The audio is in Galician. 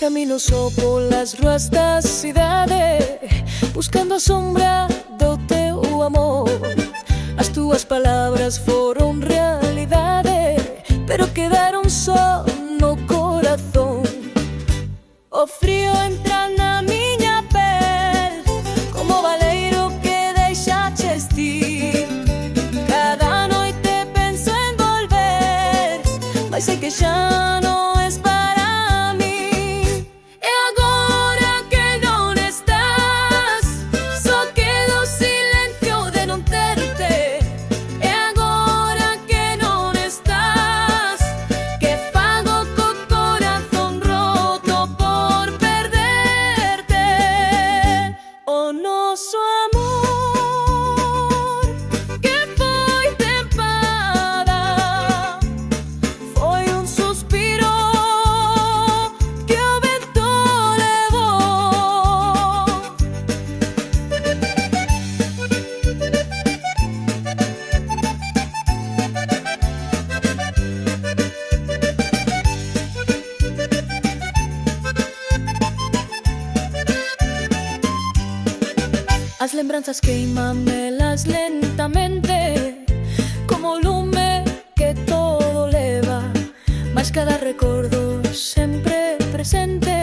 Camino só polas ruas da cidade, buscando a sombra do teu amor. As túas palabras foron realidade, pero quedaron só no corazón. O frío entra na miña pel, como baleiro que deixaches ti. Cada noite penso en volver, mas sei que xa non es para mí. E agora que non estás, só queda o silencio de non terte. E agora que non estás, que fago co corazón roto por perderte. O noso amor que foi tempada, foi un suspiro que o vento levou. As lembranzas queimamelas lentamente, como o lume que todo leva, mas cada recordo sempre presente.